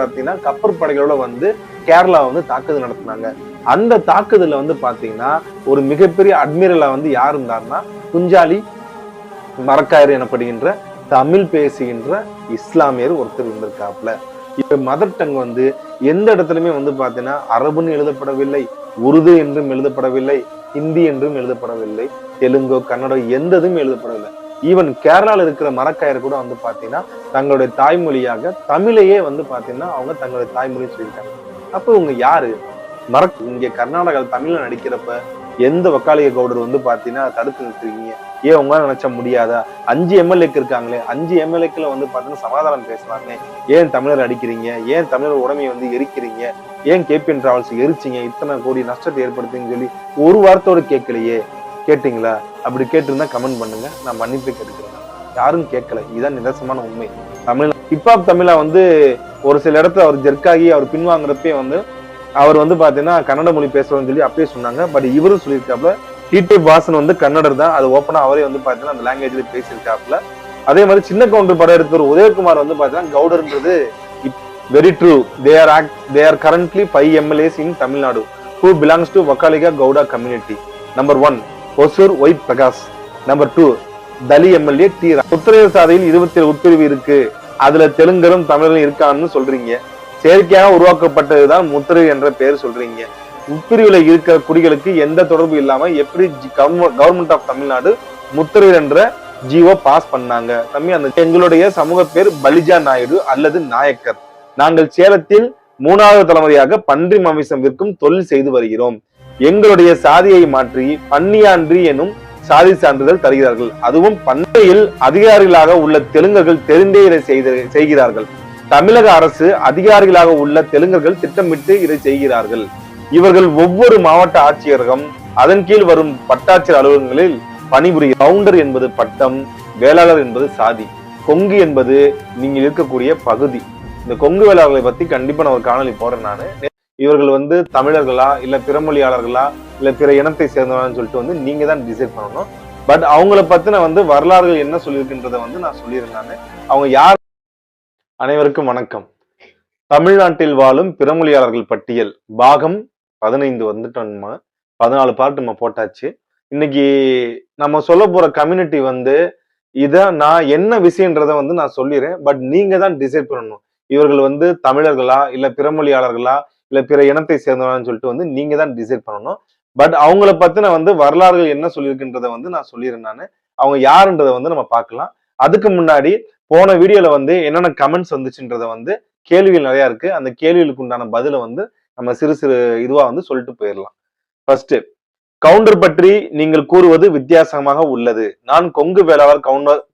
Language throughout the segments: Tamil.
பாத்தீங்கன்னா கப்பற்படைகளோட வந்து கேரளா வந்து தாக்குதல் நடத்தினாங்க. அந்த தாக்குதல்ல வந்து பாத்தீங்கன்னா ஒரு மிகப்பெரிய அட்மிரலா வந்து யார் இருந்தாருன்னா குஞ்சாலி மரக்காயர் எனப்படுகின்ற தமிழ் பேசுகின்ற இஸ்லாமியர் ஒருத்தர் இருந்திருக்காப்ல. இப்ப மதர் டங் வந்து எந்த இடத்துலயுமே வந்து பாத்தீங்கன்னா அரபுன்னு எழுதப்படவில்லை, உருது என்றும் எழுதப்படவில்லை, ஹிந்தி என்றும் எழுதப்படவில்லை, தெலுங்கோ கன்னடம் எந்ததும் எழுதப்படவில்லை. ஈவன் கேரளால இருக்கிற மரக்காயர் கூட வந்து பாத்தீங்கன்னா தங்களுடைய தாய்மொழியாக தமிழையே வந்து பாத்தீங்கன்னா அவங்க தங்களுடைய தாய்மொழி சொல்லியிருக்காங்க. அப்ப இவங்க யாரு? இங்க கர்நாடகாவில் தமிழ்ல நடிக்கிறப்ப எந்த வக்காலிய கவுடர் வந்து பாத்தீங்கன்னா தடுத்து நிறுத்துறீங்க? ஏன் உங்களால நினைச்ச முடியாதா? 5 எம்எல்ஏக்கு இருக்காங்களே, 5 எம்எல்ஏக்களை வந்து பாத்தீங்கன்னா சமாதானம் பேசலாமே, ஏன் தமிழர் அடிக்கிறீங்க? ஏன் தமிழர் உடமையை வந்து எரிக்கிறீங்க? ஏன் கேபிஎன் டிராவல்ஸ் எரிச்சிங்க? இத்தனை கோடி நஷ்டத்தை ஏற்படுத்துன்னு சொல்லி ஒரு வார்த்தையோட கேட்கலையே. கேட்டீங்களா? அப்படி கேட்டிருந்தா கமெண்ட் பண்ணுங்க, நான் மன்னிப்பு கேட்டுக்கிறேன். யாரும் கேட்கல, இதுதான் நிதர்சனமான உண்மை. தமிழ் ஹிப்ஹாப் தமிழா வந்து ஒரு சில இடத்துல அவர் ஜெர்க்காகி அவர் பின்வாங்குறப்பே வந்து அவர் வந்து பாத்தீங்கன்னா கன்னட மொழி பேசுறோம்னு சொல்லி அப்பயே சொன்னாங்க. பட் இவரும் சொல்லியிருக்காப்ல டிடி வாசன் வந்து கன்னடர் தான், அது ஓப்பனா அவரே வந்து பாத்தீங்கன்னா அந்த லாங்குவேஜ்ல பேசியிருக்காப்ல. அதே மாதிரி சின்ன கவுண்டர் படம் எடுத்த ஒரு உதயகுமார் வந்து பாத்தீங்கன்னா கவுடர்ன்றது very true. They are currently 5 MLAs in Tamil Nadu who belongs to Vakaliga Gowda community. Number 1 Hosur Y Prakash. Number 2 Thalli MLA T. உத்தரவு சாதையில் 27 உட்பிரிவு இருக்கு, அதுல தெலுங்கரும் தமிழரும் இருக்கான்னு சொல்றீங்க. செயற்கையாக உருவாக்கப்பட்டதுதான் முத்திரை என்ற பெயர் சொல்றீங்க. உட்பிரிவுல இருக்கிற குடிகளுக்கு எந்த தொடர்பு இல்லாம எப்படி கவர்மெண்ட் ஆஃப் தமிழ்நாடு முத்திரை என்ற ஜிஓ பாஸ் பண்ணாங்க? தம்பி, அந்த எங்களுடைய சமூக பேர் பலிஜா நாயுடு அல்லது நாயக்கர். நாங்கள் சேலத்தில் 3வது தலைமுறையாக பன்றி மாமிசம் விற்கும் தொழில் செய்து வருகிறோம். எங்களுடைய சாதியை மாற்றி பன்னியான்றி எனும் சாதி சான்றிதழ் தருகிறார்கள். அதுவும் பண்ணையில் அதிகாரிகளாக உள்ள தெலுங்கர்கள் தெரிந்தே இதை செய்கிறார்கள். தமிழக அரசு அதிகாரிகளாக உள்ள தெலுங்கர்கள் திட்டமிட்டு இதை செய்கிறார்கள். இவர்கள் ஒவ்வொரு மாவட்ட ஆட்சியரகம் அதன் கீழ் வரும் வட்டாட்சியர் அலுவலகங்களில் பணிபுரியும். கவுண்டர் என்பது பட்டம், வேளாளர் என்பது சாதி, கொங்கு என்பது நீங்கள் இருக்கக்கூடிய பகுதி. இந்த கொங்கு வேளாளர்களை பத்தி கண்டிப்பா நான் ஒரு காணொலி போறேன் நானு. இவர்கள் வந்து தமிழர்களா இல்ல பிறமொழியாளர்களா இல்ல பிற இனத்தை சேர்ந்தவரான்னு சொல்லிட்டு வந்து நீங்க தான் டிசைட் பண்ணணும். பட் அவங்கள பத்தின வந்து வரலாறுகள் என்ன சொல்லியிருக்கின்றத வந்து நான் சொல்லியிருந்தாங்க. அவங்க யார்? அனைவருக்கும் வணக்கம். தமிழ்நாட்டில் வாழும் பிறமொழியாளர்கள் பட்டியல் பாகம் 15 வந்துட்டோம்மா. 14 பார்ட் நம்ம போட்டாச்சு. இன்னைக்கு நம்ம சொல்ல போற கம்யூனிட்டி வந்து இத நான் என்ன விஷயன்றத வந்து நான் சொல்லிடுறேன். பட் நீங்க தான் டிசைட் பண்ணணும். இவர்கள் வந்து தமிழர்களா இல்ல பிறமொழியாளர்களா இல்ல பிற இனத்தை சேர்ந்தவரான்னு சொல்லிட்டு வந்து நீங்க தான் டிசைட் பண்ணணும். பட் அவங்கள பத்தின வந்து வரலாறுகள் என்ன சொல்லியிருக்கின்றத வந்து நான் சொல்லிடுறேன் நானு. அவங்க யாருன்றத வந்து நம்ம பார்க்கலாம். அதுக்கு முன்னாடி போன வீடியோல வந்து என்னென்ன கமெண்ட்ஸ் வந்துச்சுன்றத வந்து கேள்விகள் நிறைய இருக்கு. அந்த கேள்விகளுக்கு உண்டான பதில வந்து நம்ம சிறு சிறு இதுவா வந்து சொல்லிட்டு போயிடலாம். ஃபர்ஸ்ட், கவுண்டர் பற்றி நீங்கள் கூறுவது வித்தியாசமாக உள்ளது. நான் கொங்கு வேளாளர்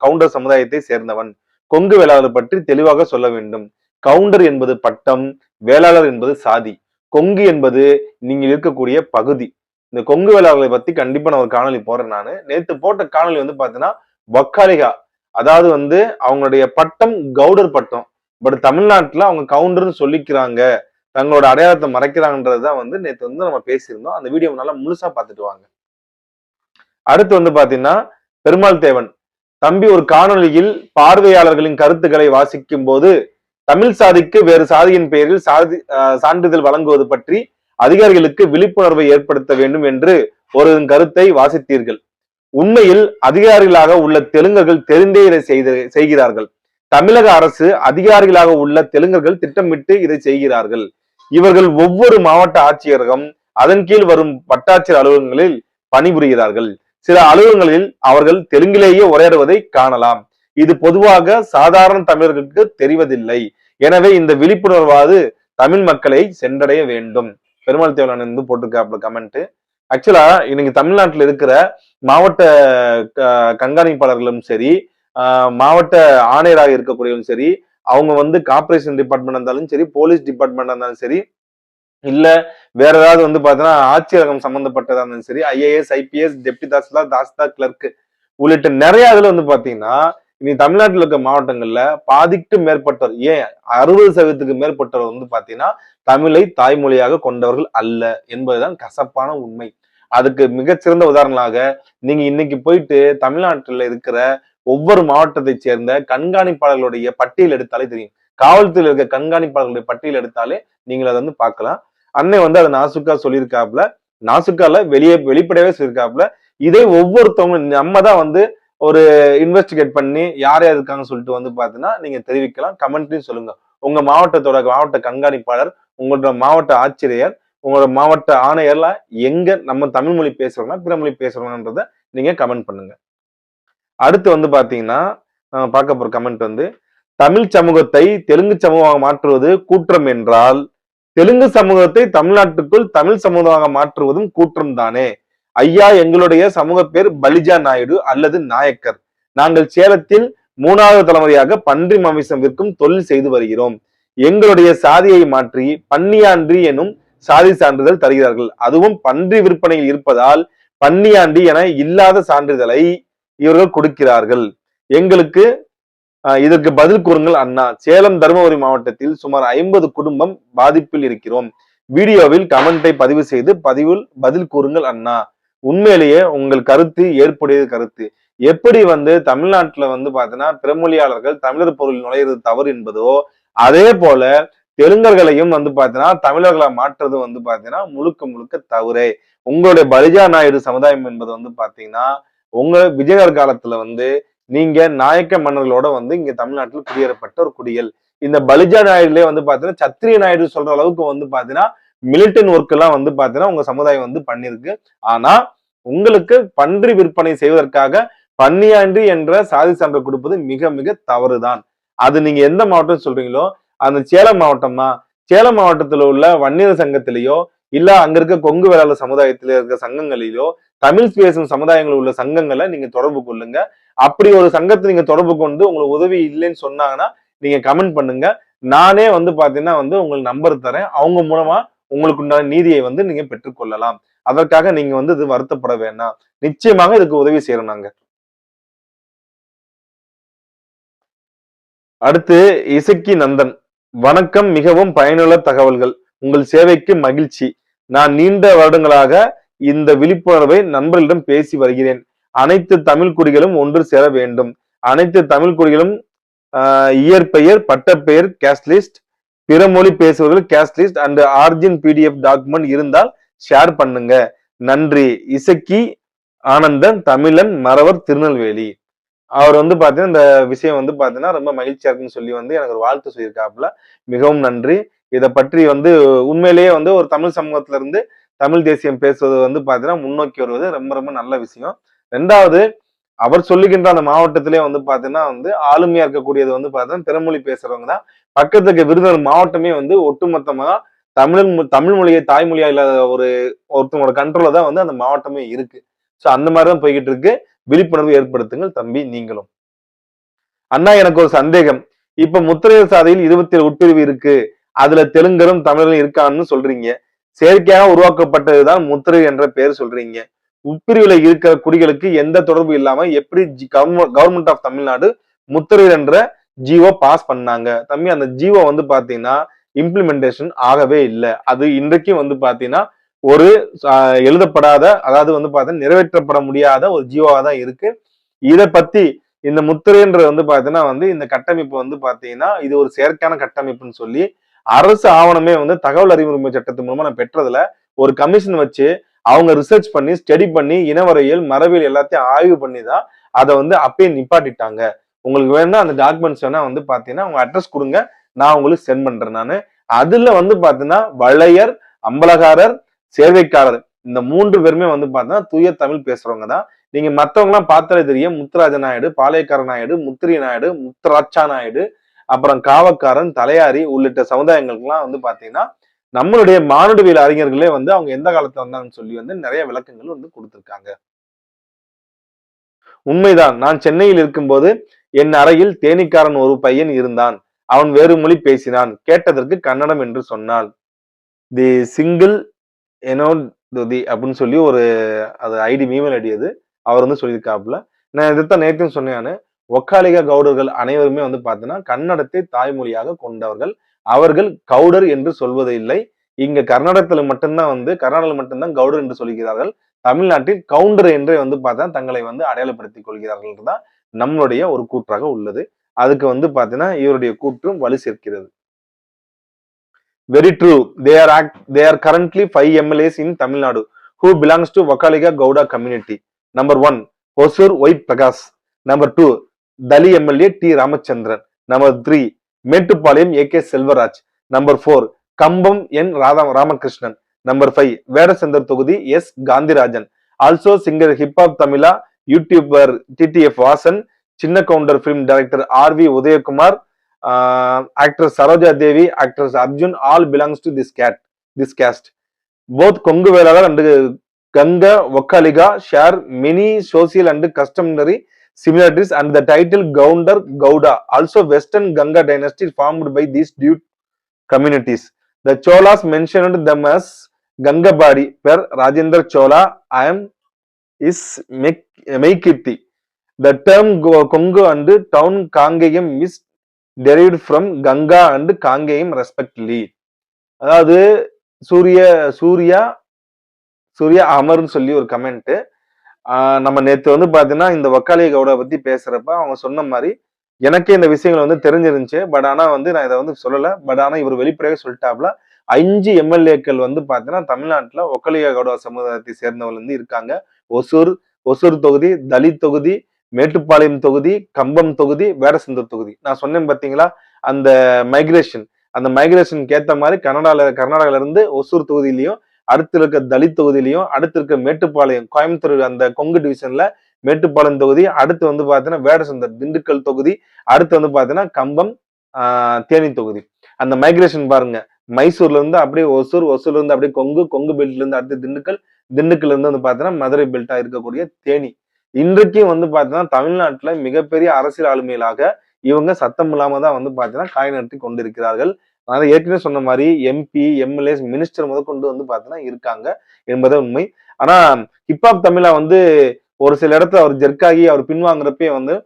கவுண்டர் சமுதாயத்தை சேர்ந்தவன். கொங்கு வேளாளர் பற்றி தெளிவாக சொல்ல வேண்டும். கவுண்டர் என்பது பட்டம், வேளாளர் என்பது சாதி, கொங்கு என்பது நீங்கள் இருக்கக்கூடிய பகுதி. இந்த கொங்கு வேளாளர்களை பத்தி கண்டிப்பா நான் ஒரு காணொலி போறேன் நானு. நேத்து போட்ட காணொலி வந்து பாத்தீங்கன்னா வக்காலிகா, அதாவது வந்து அவங்களுடைய பட்டம் கவுடர் பட்டம். பட் தமிழ்நாட்டுல அவங்க கவுண்டர்னு சொல்லிக்கிறாங்க, தங்களோட அடையாளத்தை மறைக்கிறாங்கன்றதுதான் வந்து நேத்து வந்து நம்ம பேசியிருந்தோம். அந்த வீடியோ நல்லா முழுசா பார்த்துட்டு வாங்க. அடுத்து வந்து பாத்தீங்கன்னா பெருமாள் தேவன் தம்பி ஒரு காணொலியில் பார்வையாளர்களின் கருத்துக்களை வாசிக்கும் போது தமிழ் சாதிக்கு வேறு சாதியின் பெயரில் சான்றிதழ் வழங்குவது பற்றி அதிகாரிகளுக்கு விழிப்புணர்வை ஏற்படுத்த வேண்டும் என்று ஒரு கருத்தை வாசித்தீர்கள். உண்மையில் அதிகாரிகளாக உள்ள தெலுங்கர்கள் தெரிந்தே இதை செய்கிறார்கள். தமிழக அரசு அதிகாரிகளாக உள்ள தெலுங்கர்கள் திட்டமிட்டு இதை செய்கிறார்கள். இவர்கள் ஒவ்வொரு மாவட்ட ஆட்சியரகம் அதன் கீழ் வரும் வட்டாட்சியர் அலுவலகங்களில் பணிபுரிகிறார்கள். சில அலுவலகங்களில் அவர்கள் தெலுங்கிலேயே உரையாடுவதை காணலாம். இது பொதுவாக சாதாரண தமிழர்களுக்கு தெரிவதில்லை. எனவே இந்த விழிப்புணர்வாது தமிழ் மக்களை சென்றடைய வேண்டும். பெருமாள் தேவலான் இருந்து போட்டிருக்காப்ல கமெண்ட். ஆக்சுவலா இன்னைக்கு தமிழ்நாட்டில் இருக்கிற மாவட்ட கண்காணிப்பாளர்களும் சரி, மாவட்ட ஆணையராக இருக்கக்கூடியவரும் சரி, அவங்க வந்து கார்பரேஷன் டிபார்ட்மெண்ட் இருந்தாலும் சரி, போலீஸ் டிபார்ட்மெண்ட் இருந்தாலும் சரி, இல்ல வேற ஏதாவது வந்து பாத்தீங்கன்னா ஆட்சியரகம் சம்பந்தப்பட்டதா இருந்தாலும் சரி, IAS IPS deputy tahsildar tahsildar clerk உள்ளிட்ட நிறைய இதுல வந்து பாத்தீங்கன்னா இனி தமிழ்நாட்டில் இருக்க மாவட்டங்கள்ல பாதிக்கும் மேற்பட்டவர், ஏன் 60% மேற்பட்டவர் வந்து பாத்தீங்கன்னா தமிழை தாய்மொழியாக கொண்டவர்கள் அல்ல என்பதுதான் கசப்பான உண்மை. அதுக்கு மிகச்சிறந்த உதாரணமாக நீங்க இன்னைக்கு போயிட்டு தமிழ்நாட்டில் இருக்கிற ஒவ்வொரு மாவட்டத்தை சேர்ந்த கண்காணிப்பாளர்களுடைய பட்டியல் எடுத்தாலே தெரியும். காவல்துறையில் இருக்க கண்காணிப்பாளர்களுடைய பட்டியல் எடுத்தாலே நீங்கள் அதை வந்து பார்க்கலாம். அன்னை வந்து அதை நாசுக்கா சொல்லியிருக்காப்புல, நாசுக்கால வெளிப்படையாவே சொல்லியிருக்காப்புல. இதை ஒவ்வொருத்தவங்களும் நம்ம தான் வந்து ஒரு இன்வெஸ்டிகேட் பண்ணி யார் யார் இருக்காங்கன்னு சொல்லிட்டு வந்து பாத்தீங்கன்னா நீங்க தெரிவிக்கலாம். கமெண்ட்லயும் சொல்லுங்க. உங்க மாவட்ட கண்காணிப்பாளர், உங்களோட மாவட்ட ஆட்சியர், உங்களோட மாவட்ட ஆணையர்லாம் எங்க நம்ம தமிழ் மொழி பேசுறோம்னா பிற மொழி பேசுறோம்ன்றத நீங்க கமெண்ட் பண்ணுங்க. அடுத்து வந்து பாத்தீங்கன்னா பார்க்க போற கமெண்ட் வந்து, தமிழ் சமூகத்தை தெலுங்கு சமூகமாக மாற்றுவது கூற்றம் என்றால் தெலுங்கு சமூகத்தை தமிழ்நாட்டுக்குள் தமிழ் சமூகமாக மாற்றுவதும் கூற்றம் தானே. ஐயா, எங்களுடைய சமூக பேர் பலிஜா நாயுடு அல்லது நாயக்கர். நாங்கள் சேலத்தில் 3வது தலைமுறையாக பன்றி மாமிசம் விற்கும் தொழில் செய்து வருகிறோம். எங்களுடைய சாதியை மாற்றி பன்னியாண்டி எனும் சாதி சான்றிதழ் தருகிறார்கள். அதுவும் பன்றி விற்பனையில் இருப்பதால் பன்னியாண்டி என இல்லாத சான்றிதழை இவர்கள் கொடுக்கிறார்கள். எங்களுக்கு இதற்கு பதில் கூறுங்கள் அண்ணா. சேலம் தருமபுரி மாவட்டத்தில் சுமார் 50 குடும்பம் பாதிப்பில் இருக்கிறோம். வீடியோவில் கமெண்டை பதிவு செய்து பதில் கூறுங்கள் அண்ணா. உண்மையிலேயே உங்கள் கருத்து ஏற்புடைய கருத்து. எப்படி வந்து தமிழ்நாட்டுல வந்து பாத்தீங்கன்னா பிறமொழியாளர்கள் தமிழர் பொருள் நுழையிறது தவறு என்பதோ, அதே போல தெலுங்கர்களையும் வந்து பாத்தீங்கன்னா தமிழர்களை மாற்றுறது வந்து பாத்தீங்கன்னா முழுக்க முழுக்க தவறே. உங்களுடைய பலிஜா நாயுடு சமுதாயம் என்பது வந்து பாத்தீங்கன்னா உங்க விஜயநகர் காலத்துல வந்து நீங்க நாயக்க மன்னர்களோட வந்து இங்க தமிழ்நாட்டில் குடியேறப்பட்ட ஒரு குடிகள். இந்த பலிஜா நாயுடுலயே வந்து பாத்தீங்கன்னா சத்திரிய நாயுடு சொல்ற அளவுக்கு வந்து பாத்தீங்கன்னா மிலிட்டன் ஒர்க் எல்லாம் வந்து பாத்தீங்கன்னா உங்க சமுதாயம் வந்து பண்ணிருக்கு. ஆனா உங்களுக்கு பன்றி விற்பனை செய்வதற்காக பன்னியாண்டி என்ற சாதி சான்று கொடுப்பது மிக மிக தவறுதான். அது நீங்க எந்த மாவட்டம் சொல்றீங்களோ அந்த சேலம் மாவட்டம் தான். சேலம் மாவட்டத்தில் உள்ள வன்னியர் சங்கத்திலேயோ இல்ல அங்க இருக்க கொங்கு வேளாளர் சமுதாயத்தில இருக்க சங்கங்களிலோ தமிழ் பேசும் சமுதாயங்கள் உள்ள சங்கங்களை நீங்க தொடர்பு கொள்ளுங்க. அப்படி ஒரு சங்கத்தை நீங்க தொடர்பு கொண்டு உங்களுக்கு உதவி இல்லைன்னு சொன்னாங்கன்னா நீங்க கமெண்ட் பண்ணுங்க. நானே வந்து பாத்தீங்கன்னா வந்து உங்களுக்கு நம்பர் தரேன். அவங்க மூலமா உங்களுக்கு உண்டான நீதியை வந்து நீங்க பெற்றுக்கொள்ளலாம். அதற்காக நீங்க வந்து இது வருத்தப்பட வேண்டாம். நிச்சயமாக இதுக்கு உதவி செய்யறோம் நாங்க. அடுத்து இசக்கி நந்தன், வணக்கம், மிகவும் பயனுள்ள தகவல்கள். உங்கள் சேவைக்கு மகிழ்ச்சி. நான் நீண்ட வருடங்களாக இந்த விழிப்புணர்வை நண்பர்களிடம் பேசி வருகிறேன். அனைத்து தமிழ் குடிகளும் ஒன்று சேர வேண்டும். அனைத்து தமிழ் குடிகளும் இயற்பெயர், பட்டப்பெயர், கேஸ்ட் லிஸ்ட், பிற மொழி பேசுபவர்கள் caste list and origin PDF document இருந்தால் ஷேர் பண்ணுங்க. நன்றி. இசக்கி ஆனந்தன், தமிழன், மறவர், திருநெல்வேலி. அவர் வந்து பாத்தீங்கன்னா இந்த விஷயம் வந்து பாத்தீங்கன்னா ரொம்ப மகிழ்ச்சியா இருக்குன்னு சொல்லி வந்து எனக்கு ஒரு வாழ்த்து சொல்லியிருக்காப்புல. மிகவும் நன்றி. இதை பற்றி வந்து உண்மையிலேயே வந்து ஒரு தமிழ் சமூகத்துல இருந்து தமிழ் தேசியம் பேசுவது வந்து பாத்தீங்கன்னா முன்னோக்கி வருவது ரொம்ப ரொம்ப நல்ல விஷயம். 2வது, அவர் சொல்லுகின்ற அந்த மாவட்டத்திலே வந்து பாத்தீங்கன்னா வந்து ஆளுமையா இருக்கக்கூடியது வந்து பாத்தீங்கன்னா பிறமொழி பேசுறவங்க தான். பக்கத்துக்கு விருதுநகர் மாவட்டமே வந்து ஒட்டுமொத்தமா தமிழ் மொழியை தாய்மொழியா இல்லாத ஒருத்தவங்களோட கண்ட்ரோல தான் வந்து அந்த மாவட்டமே இருக்கு. சோ அந்த மாதிரிதான் போய்கிட்டு இருக்கு. விழிப்புணர்வு ஏற்படுத்துங்கள் தம்பி நீங்களும். அண்ணா, எனக்கு ஒரு சந்தேகம். இப்ப முத்திரையர் சாதியில் 27 உட்பிரிவு இருக்கு. அதுல தெலுங்கரும் தமிழரும் இருக்கான்னு சொல்றீங்க. செயற்கையாக உருவாக்கப்பட்டதுதான் முத்திரை என்ற பெயர் சொல்றீங்க. உட்பிரிவுல இருக்கிற குடிகளுக்கு எந்த தொடர்பு இல்லாம எப்படி கவர்மெண்ட் ஆஃப் தமிழ்நாடு முத்திரை என்ற ஜிஓ பாஸ் பண்ணாங்க? தம்பி, அந்த ஜிஓ வந்து பாத்தீங்கன்னா இம்ப்ளிமெண்டேஷன் ஆகவே இல்லை. அது இன்றைக்கும் வந்து பாத்தீங்கன்னா ஒரு எழுதப்படாத, அதாவது வந்து பாத்தீங்கன்னா நிறைவேற்றப்பட முடியாத ஒரு ஜிஓவா தான் இருக்கு. இதை பத்தி இந்த முத்திரைன்றது வந்து பாத்தீங்கன்னா வந்து இந்த கட்டமைப்பு வந்து பாத்தீங்கன்னா இது ஒரு செயற்கையான கட்டமைப்புன்னு சொல்லி அரசு ஆவணமே வந்து தகவல் அறிவு உரிமை சட்டத்தின் மூலமா நான் பெற்றதுல ஒரு கமிஷன் வச்சு அவங்க ரிசர்ச் பண்ணி ஸ்டடி பண்ணி இனவரையியல் மரபியல் எல்லாத்தையும் ஆய்வு பண்ணி தான் அதை வந்து அப்பயே நிப்பாட்டிட்டாங்க. உங்களுக்கு வேணா அந்த டாக்குமெண்ட்ஸ் வேணா வந்து பாத்தீங்கன்னா உங்க அட்ரஸ் கொடுங்க, நான் உங்களுக்கு சென்ட் பண்றேன். நானு அதுல வந்து பாத்தீங்கன்னா வளையர், அம்பலகாரர், சேர்வைக்காரர் இந்த 3 பேருமே வந்து பாத்தீங்கன்னா தூய தமிழ் பேசுறவங்க தான். நீங்க மத்தவங்க எல்லாம் பார்த்தாலே தெரியும். முத்துராஜ நாயுடு, பாளையக்கார நாயுடு, முத்திரி நாயுடு, முத்துராட்சா நாயுடு, அப்புறம் காவக்காரன், தலையாரி உள்ளிட்ட சமுதாயங்களுக்கெல்லாம் வந்து பாத்தீங்கன்னா நம்மளுடைய மானுடவியல் அறிஞர்களே வந்து அவங்க எந்த காலத்துல வந்தாங்கன்னு சொல்லி வந்து நிறைய விளக்கங்கள் வந்து கொடுத்திருக்காங்க. உண்மைதான். நான் சென்னையில் இருக்கும்போது என் அறையில் தேனிக்காரன் ஒரு பையன் இருந்தான். அவன் வேறு மொழி பேசினான். கேட்டதற்கு கன்னடம் என்று சொன்னாள். தி சிங்கிள் அப்படின்னு சொல்லி ஒரு அது இமெயில் ஐடி அது. அவர் வந்து சொல்லியிருக்காப்புல. நான் இதைத்தான் நேற்று சொன்னேன். ஒக்காலிக கவுடர்கள் அனைவருமே வந்து பாத்தீங்கன்னா கன்னடத்தை தாய்மொழியாக கொண்டவர்கள். அவர்கள் கவுடர் என்று சொல்வது இல்லை. இங்க கர்நாடகத்துல மட்டும்தான் கவுடர் என்று சொல்கிறார்கள். தமிழ்நாட்டில் கவுண்டர் என்றே வந்து பார்த்தா தங்களை வந்து அடையாளப்படுத்திக் கொள்கிறார்கள் தான் நம்மளுடைய ஒரு கூற்றாக உள்ளது. அதுக்கு வந்து பாத்தீங்கன்னா இவருடைய கூற்றும் வலு சேர்க்கிறது. Very true. They are currently 5 MLAs in Tamil Nadu who belongs to Vakaliga Gowda community. Number 1, Hosur Y Prakash. Number 2, Dali MLA T Ramachandran. Number 3, Mettupalayam AK Selvaraj. Number 4, Kambam N Ramakrishnan. Number 5, Vedasandar Togudi S Gandhirajan. Also singer hip hop Tamila, YouTuber TTF Vasan, Chinna Counter film director RV Udayakumar, actress Saroja Devi, actress Arjun, all belongs to this caste. Both Kongu Velagar and Ganga Vakaliga share many social and customary similarities, and the title Gounder Gouda, also Western Ganga dynasty formed by these two communities. The Cholas mentioned them as Gangabadi, where Rajendra Chola is Meikirti. The term Kongu and town Kangayam is derived from Ganga and Kangayam respectively. அதாவது சூர்யா அமர்னு சொல்லி ஒரு கமெண்ட். நம்ம நேத்து வந்து பாத்தீங்கன்னா இந்த வக்காலிய கவுடா பத்தி பேசுறப்ப அவங்க சொன்ன மாதிரி எனக்கே இந்த விஷயங்கள் வந்து தெரிஞ்சிருந்துச்சு. பட் ஆனா வந்து நான் இதை வந்து சொல்லல. பட் ஆனா இவர் வெளிப்படையாக சொல்லிட்டாப்ல 5 MLAக்கள் வந்து பாத்தீங்கன்னா தமிழ்நாட்டுல ஒக்கலிய கவுடா சமுதாயத்தை சேர்ந்தவர்கள் வந்து இருக்காங்க. ஒசூர் தொகுதி, தலித் தொகுதி, மேட்டுப்பாளையம் தொகுதி, கம்பம் தொகுதி, வேடசந்தூர் தொகுதி. நான் சொன்னேன் பாத்தீங்களா அந்த மைக்ரேஷனுக்கு ஏத்த மாதிரி கர்நாடகால இருந்து ஒசூர் தொகுதியிலையும், அடுத்து இருக்க தலித் தொகுதியிலையும், அடுத்து இருக்க மேட்டுப்பாளையம் கோயம்புத்தூர் அந்த கொங்கு டிவிஷன்ல மேட்டுப்பாளையம் தொகுதி, அடுத்து வந்து பாத்தீங்கன்னா வேடசந்தர் திண்டுக்கல் தொகுதி, அடுத்து வந்து பாத்தீங்கன்னா கம்பம் தேனி தொகுதி. அந்த மைக்ரேஷன் பாருங்க, மைசூர்ல இருந்து அப்படியே ஒசூர்ல இருந்து அப்படியே கொங்கு பெல்ட்ல இருந்து அடுத்து திண்டுக்கல்ல இருந்து வந்து பாத்தீங்கன்னா மதுரை பெல்ட்டா இருக்கக்கூடிய தேனி. இன்றைக்கும் வந்து பாத்தீங்கன்னா தமிழ்நாட்டுல மிகப்பெரிய அரசியல் ஆளுமைகளாக இவங்க சத்தம் இல்லாம தான் வந்து பாத்தீங்கன்னா காய் நட்டி கொண்டிருக்கிறார்கள். அதனால ஏற்கனவே சொன்ன மாதிரி MP, MLAs, மினிஸ்டர் முதற்கொண்டு வந்து பாத்தீங்கன்னா இருக்காங்க என்பது உண்மை. ஆனா ஹிப்ஹாப் தமிழா வந்து ஒரு சில இடத்துல அவர் ஜெர்க்காகி அவர் பின்வாங்குறப்பே வந்து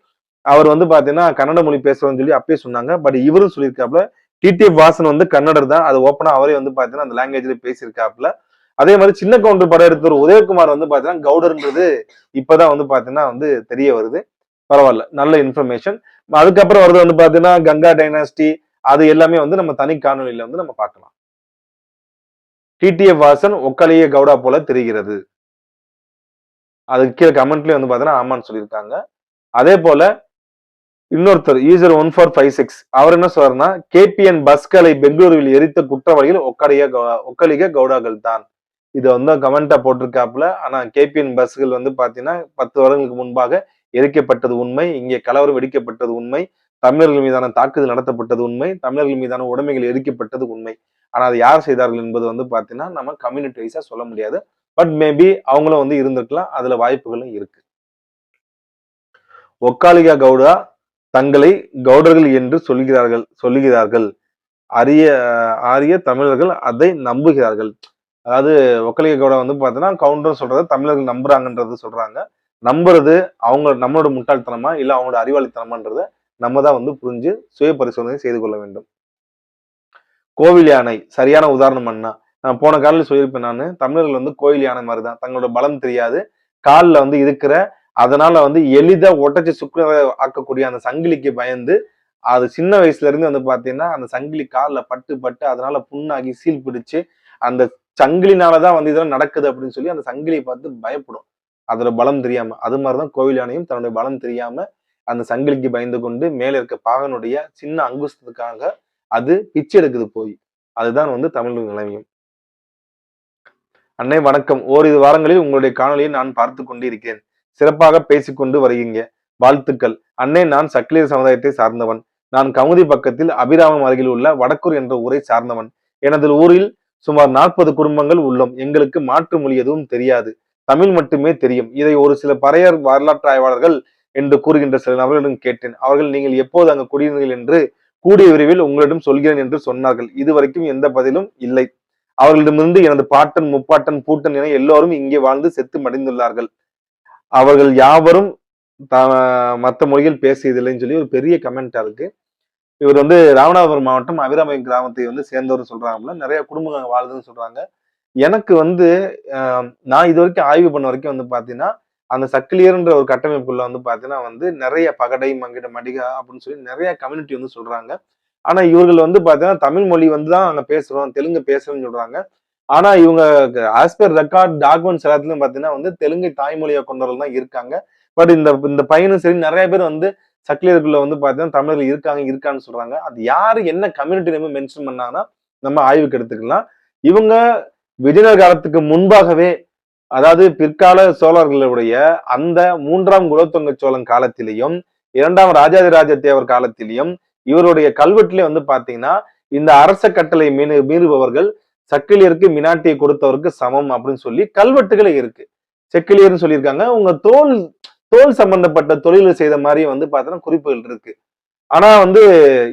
அவர் வந்து பாத்தீங்கன்னா கன்னட மொழி பேசுறோம்னு சொல்லி அப்பயே சொன்னாங்க. பட் இவரும் சொல்லியிருக்காப்ல TTF வாசன் வந்து கன்னடர் தான், அது ஓப்பனா அவரே வந்து பாத்தீங்கன்னா அந்த லாங்குவேஜ்ல பேசியிருக்காப்ல. அதே மாதிரி சின்ன கவுண்டர் படம் எடுத்தவர் உதயகுமார் வந்து பாத்தீங்கன்னா கவுடர்ன்றது இப்பதான் வந்து பாத்தீங்கன்னா வந்து தெரிய வருது. பரவாயில்ல, நல்ல இன்ஃபர்மேஷன். அதுக்கப்புறம் வருது வந்து பாத்தீங்கன்னா கங்கா டைனாஸ்டி, அது எல்லாமே வந்து நம்ம தனி காணொலியில வந்து நம்ம பார்க்கலாம். TTF வாசன் ஒக்கலிய கவுடா போல தெரிகிறது. அதுக்கு கீழே கமெண்ட்லயே வந்து பாத்தீங்கன்னா ஆமான்னு சொல்லியிருக்காங்க. அதே போல இன்னொருத்தர் யூசர் 1456 அவர் என்ன சொல்றாருன்னா KPN பஸ்களை பெங்களூருவில் எரித்த குற்றவாளிகள் ஒக்கலிக கவுடாக்கள் தான். இது வந்து கமெண்டா போட்டிருக்காப்புல. ஆனா KPN பஸ்கள் வந்து பாத்தீங்கன்னா 10 வருடங்களுக்கு முன்பாக எரிக்கப்பட்டது உண்மை. இங்கே கலவரம் வெடிக்கப்பட்டது உண்மை. தமிழர்கள் மீதான தாக்குதல் நடத்தப்பட்டது உண்மை. தமிழர்கள் மீதான உடைமைகள் எரிக்கப்பட்டது உண்மை. ஆனா அதை யார் செய்தார்கள் என்பது வந்து பாத்தீங்கன்னா நம்ம கம்யூனிட்டி வைஸா சொல்ல முடியாது. பட் மேபி அவங்களும் வந்து இருந்திருக்கலாம், அதுல வாய்ப்புகளும் இருக்கு. ஒக்காலிகா கவுடா தங்களை கவுடர்கள் என்று சொல்லுகிறார்கள். ஆரிய தமிழர்கள் அதை நம்புகிறார்கள். அதாவது ஒக்கலிகா கவுடா வந்து பாத்தீங்கன்னா கவுண்டர் சொல்றத தமிழர்கள் நம்புறாங்கன்றது சொல்றாங்க. நம்புறது நம்மளோட முட்டாள்தனமா இல்ல அவங்களோட அறிவாளித்தனமான்றத நம்ம தான் வந்து புரிஞ்சு சுய பரிசோதனை செய்து கொள்ள வேண்டும். கோவில் யானை சரியான உதாரணம் அண்ணா. நான் போன காலில் சொல்லியிருப்பேன், நான் தமிழர்கள் வந்து கோயில் யானை மாதிரிதான், தங்களோட பலம் தெரியாது, காலில் வந்து இருக்கிற அதனால வந்து எளிதா ஒட்டச்சு சுக்கு ஆக்கக்கூடிய அந்த சங்கிலிக்கு பயந்து அது சின்ன வயசுல இருந்து வந்து பாத்தீங்கன்னா அந்த சங்கிலி காலில் பட்டு அதனால புண்ணாகி சீல் பிடிச்சு அந்த சங்கிலினாலதான் வந்து இதெல்லாம் நடக்குது அப்படின்னு சொல்லி அந்த சங்கிலியை பார்த்து பயப்படும், அதோட பலம் தெரியாம. அது மாதிரிதான் கோவில் யானையும் தன்னுடைய பலம் தெரியாம அந்த சங்கிலிக்கு பயந்து கொண்டு மேல இருக்க பாகனுடைய சின்ன அங்குஸ்தத்துக்காக அது பிச்சை எடுக்குது போய். அதுதான் வந்து தமிழ் நிலைமையும். அன்னை வணக்கம். ஓரிரு வாரங்களில் உங்களுடைய காணொலியை நான் பார்த்து கொண்டிருக்கிறேன். சிறப்பாக பேசிக்கொண்டு வருகிறீங்க, வாழ்த்துக்கள். அன்னை, நான் சக்கிலியர் சமுதாயத்தை சார்ந்தவன். நான் கமுதி பக்கத்தில் அபிராமம் அருகில் உள்ள வடக்கூர் என்ற ஊரை சார்ந்தவன். எனது ஊரில் சுமார் 40 குடும்பங்கள் உள்ளோம். எங்களுக்கு மாற்று மொழி எதுவும் தெரியாது, தமிழ் மட்டுமே தெரியும். இதை ஒரு சில பறையர் வரலாற்று ஆய்வாளர்கள் என்று கூறுகின்ற சில நபர்களிடம் கேட்டேன். அவர்கள் நீங்கள் எப்போது அங்கு குடியிருந்தீர்கள் என்று கூடிய விரைவில் உங்களிடம் சொல்கிறேன் என்று சொன்னார்கள். இதுவரைக்கும் எந்த பதிலும் இல்லை. அவர்களிடமிருந்து எனது பாட்டன், முப்பாட்டன், பூட்டன் என எல்லோரும் இங்கே வாழ்ந்து செத்து மடிந்துள்ளார்கள். அவர்கள் யாவரும் மற்ற மொழிகள் பேசியதில்லைன்னு சொல்லி ஒரு பெரிய கமெண்டா இருக்கு. இவர் வந்து ராமநாதபுரம் மாவட்டம் அபிராமி கிராமத்தை வந்து சேர்ந்தவர் சொல்றாங்கல்ல, நிறைய குடும்பங்கள் வாழுதுன்னு சொல்றாங்க. எனக்கு வந்து நான் இது வரைக்கும் ஆய்வு பண்ண வரைக்கும் வந்து பாத்தீங்கன்னா அந்த சக்கிலியர்ன்ற ஒரு கட்டமைப்புல வந்து பாத்தீங்கன்னா வந்து நிறைய பகடை மங்கிட மடிகா அப்படின்னு சொல்லி நிறைய கம்யூனிட்டி வந்து சொல்றாங்க. ஆனா இவர்கள் வந்து பாத்தீங்கன்னா தமிழ் மொழி வந்து தான் நாங்க பேசுறோம், தெலுங்கு பேசுறோம்னு சொல்றாங்க. ஆனா இவங்க ஆஸ் பெர் ரெக்கார்ட் டாக்குமெண்ட்ஸ் எல்லாத்துலயும் பாத்தீங்கன்னா வந்து தெலுங்கை தாய்மொழியா கொண்டவர்கள் தான் இருக்காங்க. பட் இந்த இந்த பையனும் சரி நிறைய பேர் வந்து சக்கிலியருக்குள்ள வந்து பாத்தீங்கன்னா தமிழர்கள் இருக்கான்னு சொல்றாங்க. அது யாரு என்ன கம்யூனிட்டி நேம் மென்ஷன் பண்ணாங்கன்னா நம்ம ஆய்வுக்கு எடுத்துக்கலாம். இவங்க விஜயநகர காலத்துக்கு முன்பாகவே, அதாவது பிற்கால சோழர்களுடைய அந்த 3ஆம் குலோத்துங்க சோழன் காலத்திலையும் 2ஆம் ராஜாதிராஜ தேவர் காலத்திலையும் இவருடைய கல்வெட்டுல வந்து பாத்தீங்கன்னா இந்த அரச கட்டளை மீறுபவர்கள் சக்கிலியருக்கு மினாட்டியை கொடுத்தவருக்கு சமம் அப்படின்னு சொல்லி கல்வெட்டுகளே இருக்கு. செக்கிலியர்னு சொல்லியிருக்காங்க. உங்க தோல் தோல் சம்பந்தப்பட்ட தொழிலை செய்த மாதிரி வந்து பாத்தீங்கன்னா குறிப்புகள் இருக்கு. ஆனா வந்து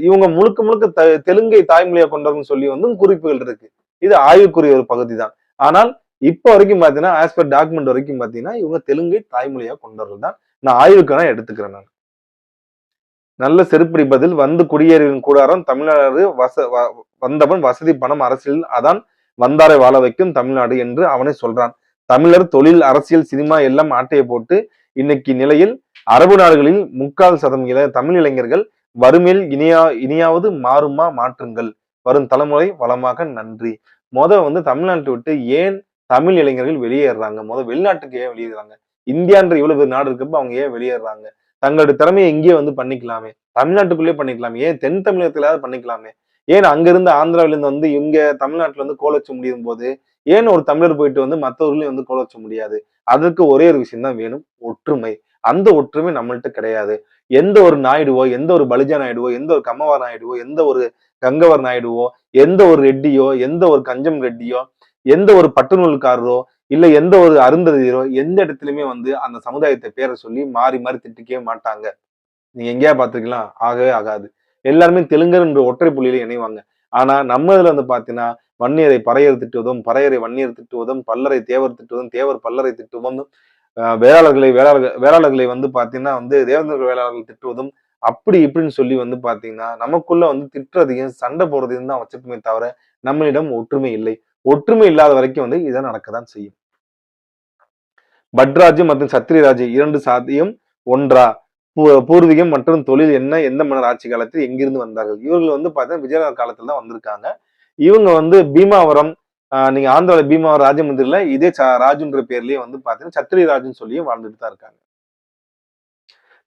இவங்க முழுக்க முழுக்க தெலுங்கை தாய்மொழியா கொண்டவர்னு சொல்லி வந்து குறிப்புகள் இருக்கு. இது ஆய்வுக்குரிய ஒரு பகுதி தான். ஆனால் இப்ப வரைக்கும் பாத்தீங்கன்னா ஆஸ் பர் டாக்குமெண்ட் வரைக்கும் பாத்தீங்கன்னா இவங்க தெலுங்கை தாய்மொழியா கொண்டவர்கள் தான். நான் ஆய்வுக்கான எடுத்துக்கிறேன் நான். நல்ல செருப்படி பதில். வந்து குடியேறின் கூடாரம் தமிழ்நாடு வந்தவன் வசதி பணம் அரசியல் அதான் வந்தாரை வாழ வைக்கும் தமிழ்நாடு என்று அவனே சொல்றான். தமிழர் தொழில் அரசியல் சினிமா எல்லாம் ஆட்டையை போட்டு இன்னைக்கு நிலையில் அரபு நாடுகளில் 3/4% தமிழ் இளைஞர்கள் வறுமையில் இனியாவது மாறுமா மாற்றுங்கள் வரும் தலைமுறை வளமாக நன்றி. வந்து தமிழ்நாட்டை விட்டு ஏன் தமிழ் இளைஞர்கள் வெளியேறாங்க? வெளிநாட்டுக்கு ஏன் வெளியேறாங்க? இந்தியான்ற இவ்வளவு பெரிய நாடு இருக்கப்ப அவங்க ஏன் வெளியேறாங்க? தங்களுடைய திறமையை இங்கேயே வந்து பண்ணிக்கலாமே, தமிழ்நாட்டுக்குள்ளேயே பண்ணிக்கலாமே, ஏன் தென் தமிழகத்திலாவது பண்ணிக்கலாமே, ஏன் அங்கிருந்து ஆந்திராவில இருந்து வந்து இங்க தமிழ்நாட்டுல வந்து கோல வச்ச முடியும் போது ஏன் ஒரு தமிழர் போயிட்டு வந்து மற்றவர்களையும் வந்து கோல வச்ச முடியாது? அதற்கு ஒரே ஒரு விஷயம் தான் வேணும், ஒற்றுமை. அந்த ஒற்றுமை நம்மள்ட்ட கிடையாது. எந்த ஒரு நாயுடுவோ, எந்த ஒரு பலிஜா நாயுடுவோ, எந்த ஒரு கம்மவார் நாயுடுவோ, எந்த ஒரு கங்கவர் நாயுடுவோ, எந்த ஒரு ரெட்டியோ, எந்த ஒரு கஞ்சம் ரெட்டியோ, எந்த ஒரு பட்டுநூல்காரரோ, இல்ல எந்த ஒரு அருந்ததியரோ எந்த இடத்துலயுமே வந்து அந்த சமுதாயத்தை பேரை சொல்லி மாறி மாறி திட்டிக்கவே மாட்டாங்க. நீங்க எங்கேயா பாத்துக்கலாம்? ஆகவே ஆகாது. எல்லாருமே தெலுங்கர் என்ற ஒற்றை புள்ளியில இணைவாங்க. ஆனா நம்ம இதுல வந்து பாத்தீங்கன்னா வன்னியரை பறையர் திட்டுவதும், பறையரை வன்னியர் திட்டுவதும், பல்லரை தேவர் திட்டுவதும், தேவர் பல்லரை திட்டுவதும், வேளாளர்களை வந்து பாத்தீங்கன்னா வந்து தேவேந்திர வேளாளர்கள் திட்டுவதும், அப்படி இப்படின்னு சொல்லி வந்து பாத்தீங்கன்னா நமக்குள்ள வந்து திட்டுறதையும் சண்டை போடுறதையும் தான் வச்சுக்குமே தவிர நம்மளிடம் ஒற்றுமை இல்லை. ஒற்றுமை இல்லாத வரைக்கும் வந்து இதை நடக்கதான் செய்யும். பட்ராஜ் மற்றும் சத்திரியராஜ் 2 சாதியும் ஒன்றா? பூர்வீகம் மற்றும் தொழில் என்ன? எந்த மன்னர் ஆட்சி காலத்தில் எங்கிருந்து வந்தார்கள்? இவர்கள் வந்து பாத்தீங்கன்னா விஜயநகர காலத்துல தான் வந்திருக்காங்க. இவங்க வந்து பீமாவரம், நீங்க ஆந்திரால பீமாவரம் ராஜமந்திரில இதே ராஜுன்ற பேர்லயே வந்து பாத்தீங்கன்னா சத்திரியராஜ்னு சொல்லியும் வாழ்ந்துட்டு தான் இருக்காங்க.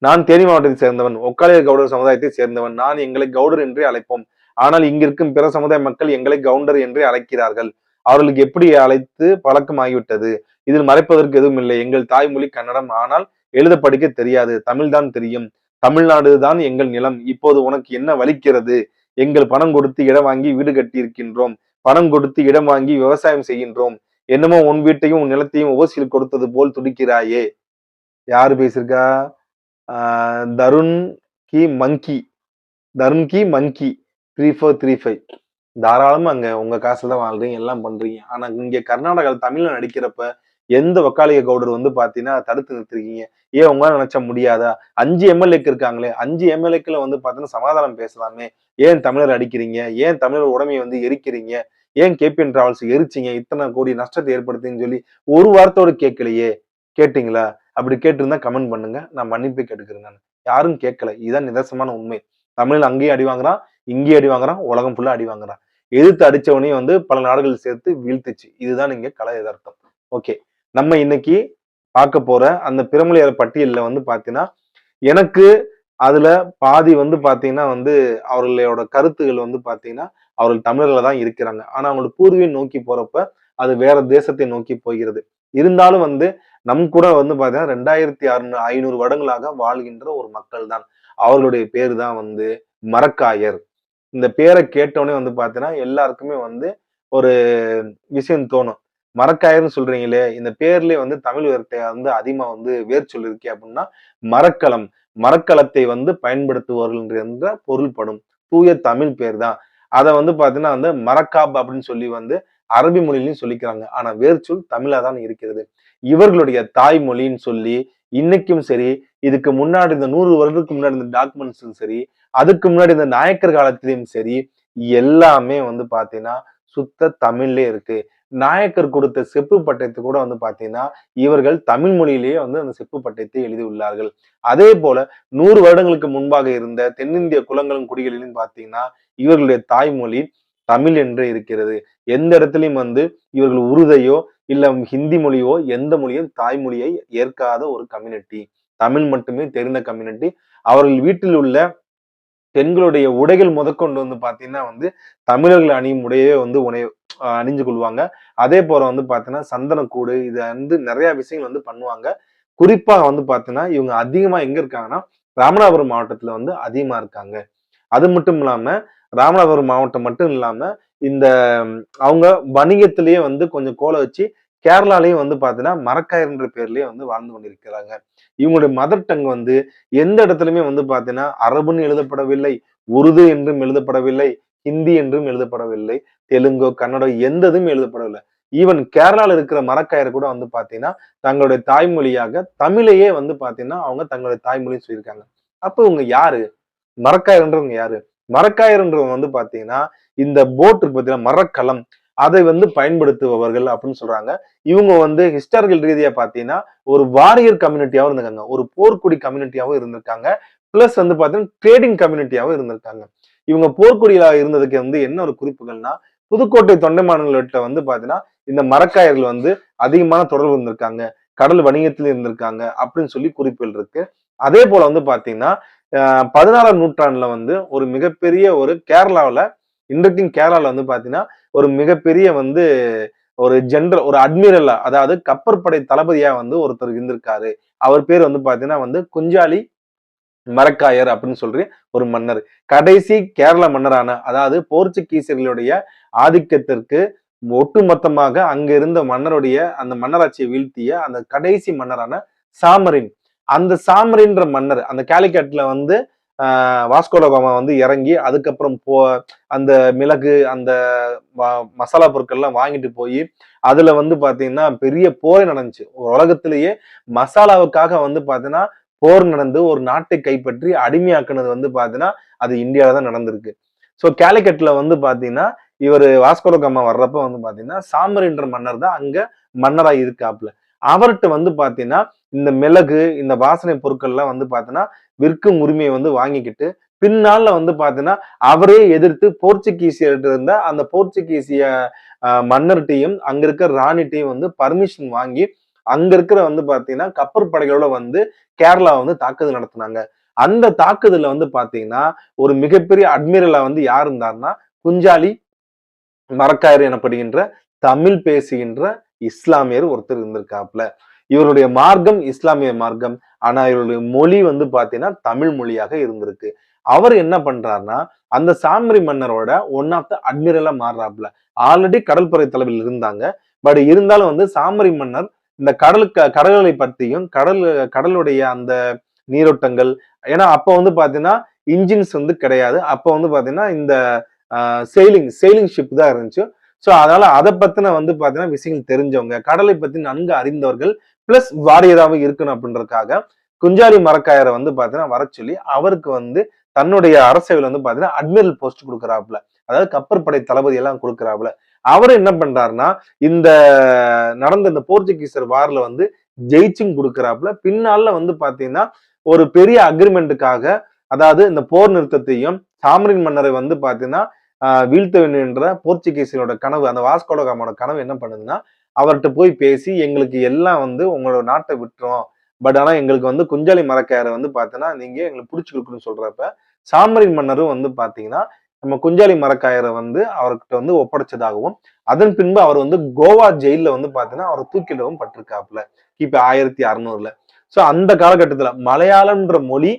நான் தேனி மாவட்டத்தை சேர்ந்தவன், ஒக்காலிய கவுடர் சமுதாயத்தை சேர்ந்தவன். நான் எங்களை கவுடர் என்றே அழைப்போம். ஆனால் இங்கிருக்கும் பிற சமுதாய மக்கள் எங்களை கவுண்டர் என்றே அழைக்கிறார்கள். அவர்களுக்கு எப்படி அழைத்து பழக்கமாகிவிட்டது. இதில் மறைப்பதற்கு எதுவும் இல்லை. எங்கள் தாய்மொழி கன்னடம். ஆனால் எழுத படிக்க தெரியாது. தமிழ் தான் தெரியும். தமிழ்நாடு தான் எங்கள் நிலம். இப்போது உனக்கு என்ன வலிக்கிறது? எங்கள் பணம் கொடுத்து இடம் வாங்கி வீடு கட்டி இருக்கின்றோம். பணம் கொடுத்து இடம் வாங்கி விவசாயம் செய்கின்றோம். என்னமோ உன் வீட்டையும் உன் நிலத்தையும் ஓசியில் கொடுத்தது போல் துடிக்கிறாயே. யாரு பேசியிருக்கா? தருண் கி மங்கி, தருண் கி மங்கி 3435. தாராளமா அங்க உங்க காசுல தான் வாழ்றீங்க, எல்லாம் பண்றீங்க. ஆனா இங்க கர்நாடகாவில் தமிழ்ல நடிக்கிறப்ப எந்த வக்காலிக கவுடர் வந்து பாத்தீங்கன்னா தடுத்து நிறுத்திருக்கீங்க? ஏன் உங்களால நினைச்சா முடியாதா? 5 எம்எல்ஏக்கு இருக்காங்களே, 5 எம்எல்ஏக்களை வந்து பாத்தீங்கன்னா சமாதானம் பேசலாமே. ஏன் தமிழர் அடிக்கிறீங்க? ஏன் தமிழர் உடமையை வந்து எரிக்கிறீங்க? ஏன் கேபிஎன் டிராவல்ஸ் எரிச்சிங்க? இத்தனை கோடி நஷ்டத்தை ஏற்படுத்துன்னு சொல்லி ஒரு வார்த்தையோடு கேட்கலையே. கேட்டீங்களா? அப்படி கேட்டிருந்தா கமெண்ட் பண்ணுங்க. நான் மன்னிப்பு கேட்டுக்கிறேன். நான் யாரும் கேட்கல. இதுதான் நிதர்சனமான உண்மை. தமிழ் அங்கேயும் அடி வாங்குறான், இங்கேயும் அடி வாங்குறான், உலகம் ஃபுல்லா அடி வாங்குறான். எதிர்த்து அடிச்சவனையும் வந்து பல நாடுகள் சேர்த்து வீழ்த்துச்சு. இதுதான் இங்க கலை யதார்த்தம். ஓகே, நம்ம இன்னைக்கு பார்க்க போற அந்த பிறமொழியாளர் பட்டியல்ல வந்து பாத்தீங்கன்னா எனக்கு அதுல பாதி வந்து பாத்தீங்கன்னா வந்து அவர்களோட கருத்துகள் வந்து பாத்தீங்கன்னா அவர்கள் தமிழர்ல தான் இருக்கிறாங்க. ஆனா அவங்களோட பூர்வீகம் நோக்கி போறப்ப அது வேற தேசத்தை நோக்கி போகிறது. இருந்தாலும் வந்து நம் கூட வந்து பாத்தீங்கன்னா 2600 வருடங்களாக வாழ்கின்ற ஒரு மக்கள் தான். அவர்களுடைய பேரு தான் வந்து மரக்காயர். இந்த பேரை கேட்டோடனே வந்து பாத்தீங்கன்னா எல்லாருக்குமே வந்து ஒரு விஷயம் தோணும். மரக்காயர்னு சொல்றீங்களே, இந்த பேர்லயே வந்து தமிழ் வார்த்தை வந்து அதிகமா வந்து வேர் சொல் இருக்கே அப்படின்னா மரக்கலம். மரக்கலத்தை வந்து பயன்படுத்துவார்கள் என்ற பொருள்படும். தூய தமிழ் பேர் தான். அதை வந்து பாத்தீங்கன்னா வந்து மரக்காப் அப்படின்னு சொல்லி வந்து அரபி மொழியிலையும் சொல்லிக்கிறாங்க. ஆனா வேர்ச்சொல் தமிழா தான் இருக்கிறது. இவர்களுடைய தாய்மொழின்னு சொல்லி இன்னைக்கும் சரி, இதுக்கு முன்னாடி இந்த 100 வருடத்துக்கு முன்னாடி இந்த டாக்குமெண்ட்ஸும் சரி, அதுக்கு முன்னாடி இந்த நாயக்கர் காலத்திலயும் சரி, எல்லாமே வந்து பாத்தீங்கன்னா சுத்த தமிழ்லே இருக்கு. நாயக்கர் கொடுத்த செப்பு பட்டயத்தை கூட வந்து பாத்தீங்கன்னா இவர்கள் தமிழ் மொழியிலேயே வந்து அந்த செப்பு பட்டயத்தை எழுதியுள்ளார்கள். அதே போல 100 வருடங்களுக்கு முன்பாக இருந்த தென்னிந்திய குலங்களும் குடிகளிலும் பாத்தீங்கன்னா இவர்களுடைய தாய்மொழி தமிழ் என்று இருக்கிறது. எந்த இடத்துலயும் வந்து இவர்கள் உருதையோ இல்ல ஹிந்தி மொழியோ எந்த மொழியும் தாய்மொழியை ஏற்காத ஒரு கம்யூனிட்டி. தமிழ் மட்டுமே தெரிந்த கம்யூனிட்டி. அவர்கள் வீட்டில் உள்ள பெண்களுடைய உடைகள் முதற்கொண்டு வந்து பாத்தீங்கன்னா வந்து தமிழர்கள் அணியும் உடையே வந்து அணிஞ்சு கொள்வாங்க. அதே போல வந்து பாத்தீங்கன்னா சந்தனக்கூடு இது வந்து நிறைய விஷயங்கள் வந்து பண்ணுவாங்க. குறிப்பா வந்து பாத்தீங்கன்னா இவங்க அதிகமா எங்க இருக்காங்கன்னா ராமநாதபுரம் மாவட்டத்துல வந்து அதிகமா இருக்காங்க. அது மட்டும் இல்லாம ராமநாதபுரம் மாவட்டம் மட்டும் இல்லாம இந்த அவங்க வணிகத்திலேயே வந்து கொஞ்சம் கோல வச்சு கேரளாலையும் வந்து பாத்தீங்கன்னா மரக்காயர் என்ற பேர்லயே வந்து வாழ்ந்து கொண்டிருக்கிறாங்க. இவங்களுடைய மதர் டங் வந்து எந்த இடத்துலயுமே வந்து பாத்தீங்கன்னா அரபுன்னு எழுதப்படவில்லை, உருது என்றும் எழுதப்படவில்லை, ஹிந்தி என்றும் எழுதப்படவில்லை, தெலுங்கோ கன்னடம் எந்த இதுவும் எழுதப்படவில்லை. ஈவன் கேரளால இருக்கிற மரக்காயர் கூட வந்து பாத்தீங்கன்னா தங்களுடைய தாய்மொழியாக தமிழையே வந்து பாத்தீங்கன்னா அவங்க தங்களுடைய தாய்மொழி சொல்லியிருக்காங்க. அப்ப இவங்க யாரு? மரக்காயர்ன்றவங்க யாரு? மரக்காயர்ன்றவங்க வந்து பாத்தீங்கன்னா இந்த போட் இருக்கு பாத்தீங்கன்னா மரக்கலம் அதை வந்து பயன்படுத்துபவர்கள் அப்படின்னு சொல்றாங்க. இவங்க வந்து ஹிஸ்டாரிக்கல் ரீதியா பாத்தீங்கன்னா ஒரு வாரியர் கம்யூனிட்டியாவும் இருந்திருக்காங்க, ஒரு போர்க்குடி கம்யூனிட்டியாவும் இருந்திருக்காங்க, பிளஸ் வந்து பாத்தீங்கன்னா ட்ரேடிங் கம்யூனிட்டியாவும் இருந்திருக்காங்க. இவங்க போர்க்குடியா இருந்ததுக்கு வந்து என்ன ஒரு குறிப்புகள்னா புதுக்கோட்டை தொண்டைமான்கள்கிட்ட வந்து பாத்தீங்கன்னா இந்த மரக்காயர்கள் வந்து அதிகமான தொடர்பு இருந்திருக்காங்க, கடல் வணிகத்தில் இருந்திருக்காங்க அப்படின்னு சொல்லி குறிப்புகள் இருக்கு. அதே போல வந்து பாத்தீங்கன்னா 16ஆம் நூற்றாண்டுல வந்து ஒரு மிகப்பெரிய ஒரு கேரளாவில இன்றைக்கும் கேரளால வந்து பாத்தீங்கன்னா ஒரு மிகப்பெரிய வந்து ஒரு ஜெனரல் ஒரு அட்மிரலா அதாவது கப்பற்படை தளபதியா வந்து ஒருத்தர் இருந்திருக்காரு. அவர் பேர் வந்து பாத்தீங்கன்னா வந்து குஞ்சாலி மரக்காயர் அப்படின்னு சொல்லி ஒரு மன்னர். கடைசி கேரள மன்னரான அதாவது போர்ச்சுகீசியர்களுடைய ஆதிக்கத்திற்கு ஒட்டுமொத்தமாக அங்க இருந்த மன்னருடைய அந்த மன்னராட்சியை வீழ்த்திய அந்த கடைசி மன்னரான சாமரின். அந்த சாமரின்ற மன்னர் அந்த கேலிக்கட்ல வந்து வாஸ்கோடகாமா வந்து இறங்கி அதுக்கப்புறம் அந்த மிளகு அந்த மசாலா பொருட்கள் எல்லாம் வாங்கிட்டு போய் அதுல வந்து பாத்தீங்கன்னா பெரிய போரே நடந்துச்சு. உலகத்திலேயே மசாலாவுக்காக வந்து பாத்தீங்கன்னா போர் நடந்து ஒரு நாட்டை கைப்பற்றி அடிமையாக்குனது வந்து பாத்தீங்கன்னா அது இந்தியாவில தான் நடந்திருக்கு. சோ கேலிக்கட்ல வந்து பாத்தீங்கன்னா இவர் வாஸ்கோடகாமா வர்றப்ப வந்து பாத்தீங்கன்னா சாமரின்ற மன்னர் தான் அங்க மன்னரா இருக்காப்ல. அவர்கிட்ட வந்து பாத்தீங்கன்னா இந்த மிளகு இந்த வாசனை பொருட்கள் எல்லாம் வந்து பாத்தீங்கன்னா விற்கும் உரிமையை வந்து வாங்கிக்கிட்டு பின்னால வந்து பாத்தீங்கன்னா அவரே எதிர்த்து போர்ச்சுகீசியர்கிட்ட இருந்த அந்த போர்ச்சுகீசிய மன்னர்கிட்டையும் அங்க இருக்கிற ராணிட்டையும் வந்து பர்மிஷன் வாங்கி அங்க இருக்கிற வந்து பாத்தீங்கன்னா கப்பற்படைகளோட வந்து கேரளா வந்து தாக்குதல் நடத்தினாங்க. அந்த தாக்குதல்ல வந்து பாத்தீங்கன்னா ஒரு மிகப்பெரிய அட்மிரலா வந்து யார் இருந்தாருன்னா குஞ்சாலி மரக்காயர் எனப்படுகின்ற தமிழ் பேசுகின்ற இஸ்லாமியர் ஒருத்தர் இருந்திருக்காப்ல. இவருடைய மார்க்கம் இஸ்லாமிய மார்க்கம். ஆனா இவருடைய மொழி வந்து பாத்தீங்கன்னா தமிழ் மொழியாக இருந்திருக்கு. அவர் என்ன பண்றாருன்னா அந்த Chamari மன்னரோட one of the அட்மிரலா மாறுறாப்ல. Already கடற்படை தலைவில் இருந்தாங்க. பட் இருந்தாலும் வந்து சாமரி மன்னர் இந்த கடல்களை பற்றியும் கடலுடைய அந்த நீரோட்டங்கள் ஏன்னா அப்ப வந்து பாத்தீங்கன்னா இன்ஜின்ஸ் வந்து கிடையாது. அப்ப வந்து பாத்தீங்கன்னா இந்த செயிலிங் ஷிப் தான் இருந்துச்சு. சோ அதனால அதை பத்தின வந்து பாத்தீங்கன்னா விஷயங்கள் தெரிஞ்சவங்க கடலை பத்தி நன்கு அறிந்தவர்கள் பிளஸ் வாரியராகவும் இருக்கணும் அப்படின்றதுக்காக குஞ்சாலி மரக்காயரை வந்து பாத்தீங்கன்னா வர சொல்லி அவருக்கு வந்து தன்னுடைய அரசவையில் வந்து பாத்தீங்கன்னா அட்மிரல் போஸ்ட் கொடுக்குறாப்புல. அதாவது கப்பற்படை தளபதி எல்லாம் கொடுக்குறாப்புல. அவர் என்ன பண்றாருன்னா இந்த நடந்த இந்த போர்ச்சுகீசர் வார்ல வந்து ஜெயிச்சும் கொடுக்குறாப்புல. பின்னால வந்து பாத்தீங்கன்னா ஒரு பெரிய அக்ரிமெண்ட்டுக்காக அதாவது இந்த போர் நிறுத்தத்தையும் சாமரின் மன்னரை வந்து பாத்தீங்கன்னா வீழ்த்த வேண்டும் என்ற போர்ச்சுகீசியரோட கனவு அந்த வாஸ்கோடகாமோட கனவு என்ன பண்ணுதுன்னா அவர்கிட்ட போய் பேசி எங்களுக்கு எல்லாம் வந்து உங்களோட நாட்டை விட்டுரும். பட் ஆனா எங்களுக்கு வந்து குஞ்சாலி மரக்காயரை வந்து பாத்தீங்கன்னா நீங்க எங்களுக்கு பிடிச்சு கொடுக்கணும்னு சொல்றப்ப சாமரின் மன்னரும் வந்து பாத்தீங்கன்னா நம்ம குஞ்சாலி மரக்காயரை வந்து அவர்கிட்ட வந்து ஒப்படைச்சதாகவும் அதன் பின்பு அவர் வந்து கோவா ஜெயில வந்து பாத்தீங்கன்னா அவர் தூக்கிடவும் பட்டிருக்காப்புல கிபி 1600. சோ அந்த காலகட்டத்துல மலையாளம்ன்ற மொழி